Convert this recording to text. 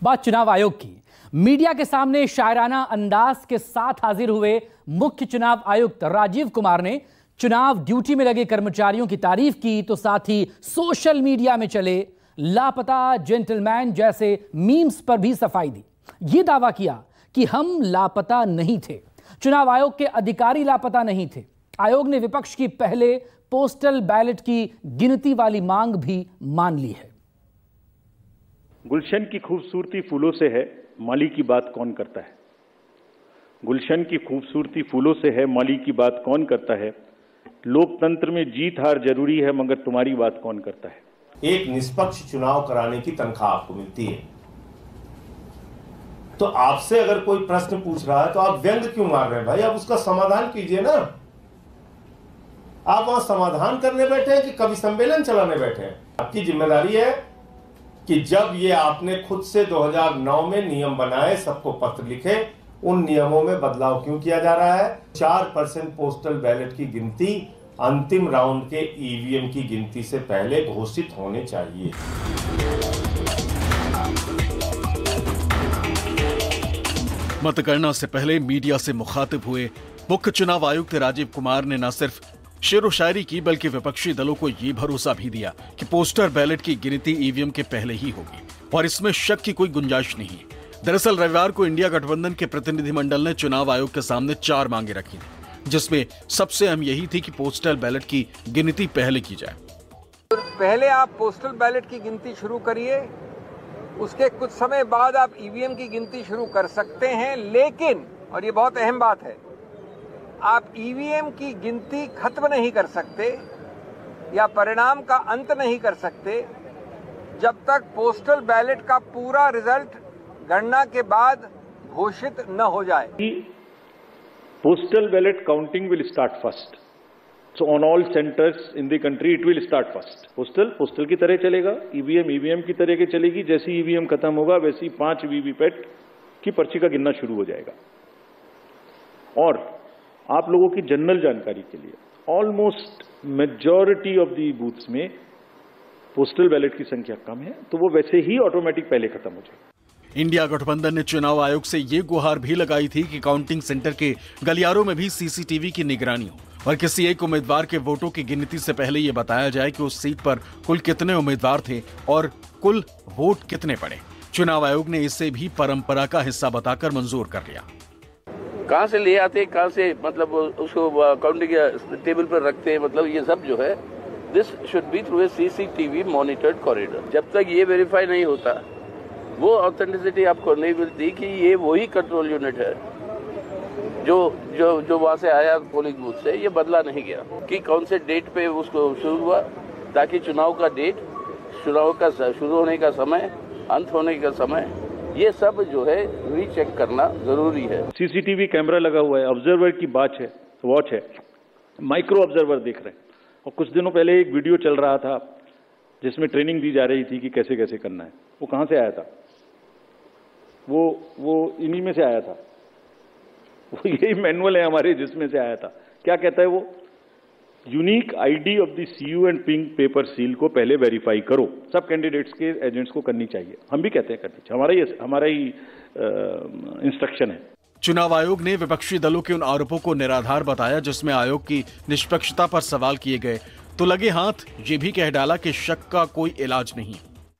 बात चुनाव आयोग की। मीडिया के सामने शायराना अंदाज के साथ हाजिर हुए मुख्य चुनाव आयुक्त राजीव कुमार ने चुनाव ड्यूटी में लगे कर्मचारियों की तारीफ की, तो साथ ही सोशल मीडिया में चले लापता जेंटलमैन जैसे मीम्स पर भी सफाई दी। यह दावा किया कि हम लापता नहीं थे, चुनाव आयोग के अधिकारी लापता नहीं थे। आयोग ने विपक्ष की पहले पोस्टल बैलेट की गिनती वाली मांग भी मान ली है। गुलशन की खूबसूरती फूलों से है, माली की बात कौन करता है। गुलशन की खूबसूरती फूलों से है, माली की बात कौन करता है। लोकतंत्र में जीत हार जरूरी है, मगर तुम्हारी बात कौन करता है। एक निष्पक्ष चुनाव कराने की तनख्वाह आपको मिलती है, तो आपसे अगर कोई प्रश्न पूछ रहा है तो आप व्यंग क्यों मार रहे हैं भाई? आप उसका समाधान कीजिए ना। आप वहां समाधान करने बैठे हैं कि कवि सम्मेलन चलाने बैठे हैं? आपकी जिम्मेदारी है कि जब ये आपने खुद से 2009 में नियम बनाए, सबको पत्र लिखे, उन नियमों में बदलाव क्यों किया जा रहा है? 4% पोस्टल बैलेट की गिनती अंतिम राउंड के ईवीएम की गिनती से पहले घोषित होने चाहिए। मतगणना से पहले मीडिया से मुखातिब हुए मुख्य चुनाव आयुक्त राजीव कुमार ने न सिर्फ शेर व शायरी की, बल्कि विपक्षी दलों को ये भरोसा भी दिया कि पोस्टर बैलेट की गिनती ईवीएम के पहले ही होगी और इसमें शक की कोई गुंजाइश नहीं है। दरअसल रविवार को इंडिया गठबंधन के प्रतिनिधिमंडल ने चुनाव आयोग के सामने 4 मांगे रखी थी, जिसमें सबसे अहम यही थी कि पोस्टल बैलेट की गिनती पहले की जाए। पहले आप पोस्टल बैलेट की गिनती शुरू करिए, उसके कुछ समय बाद आप ईवीएम की गिनती शुरू कर सकते हैं, लेकिन, और ये बहुत अहम बात है, आप ईवीएम की गिनती खत्म नहीं कर सकते या परिणाम का अंत नहीं कर सकते जब तक पोस्टल बैलेट का पूरा रिजल्ट गणना के बाद घोषित न हो जाए। Postal ballot counting will start first, so on all centres in the country it will start first. Postal की तरह चलेगा, ईवीएम की तरह के चलेगी। जैसे ईवीएम खत्म होगा वैसे 5 वीवीपैट की पर्ची का गिनना शुरू हो जाएगा। और आप लोगों की जनरल जानकारी के लिए, almost majority of the booths में पोस्टल बैलेट की संख्या कम है, तो वो वैसे ही ऑटोमेटिक पहले खत्म हो जाए। इंडिया गठबंधन ने चुनाव आयोग से ये गुहार भी लगाई थी कि काउंटिंग सेंटर के गलियारों में भी सीसीटीवी की निगरानी हो और किसी एक उम्मीदवार के वोटों की गिनती से पहले ये बताया जाए कि उस सीट पर कुल कितने उम्मीदवार थे और कुल वोट कितने पड़े। चुनाव आयोग ने इसे भी परंपरा का हिस्सा बताकर मंजूर कर लिया। कहाँ से ले आते, कहाँ से मतलब उसको काउंटिंग टेबल पर रखते हैं, मतलब ये सब जो है, this should be through a CCTV monitored corridor. जब तक ये वेरीफाई नहीं होता, वो ऑथेंटिसिटी आपको नहीं मिलती कि ये वही कंट्रोल यूनिट है जो वहाँ से आया पोलिंग बूथ से, ये बदला नहीं गया कि कौन से डेट पे उसको शुरू हुआ, ताकि चुनाव का डेट, चुनाव का शुरू होने का समय, अंत होने का समय, ये सब जो है रीचेक करना जरूरी है। सीसीटीवी कैमरा लगा हुआ है, ऑब्जर्वर की वॉच है, माइक्रो ऑब्जर्वर देख रहे हैं। और कुछ दिनों पहले एक वीडियो चल रहा था जिसमें ट्रेनिंग दी जा रही थी कि कैसे कैसे करना है। वो कहां से आया था? वो इन्हीं में से आया था। वो यही मैनुअल है हमारे जिसमें से आया था। क्या कहता है वो? Unique ID of the CU and pink paper seal को पहले वेरीफाई करो। सब कैंडिडेट्स के एजेंट्स को करनी चाहिए। हम भी कहते हैं करनी चाहिए, हमारा ही इंस्ट्रक्शन है। चुनाव आयोग ने विपक्षी दलों के उन आरोपों को निराधार बताया जिसमें आयोग की निष्पक्षता पर सवाल किए गए, तो लगे हाथ ये भी कह डाला कि शक का कोई इलाज नहीं।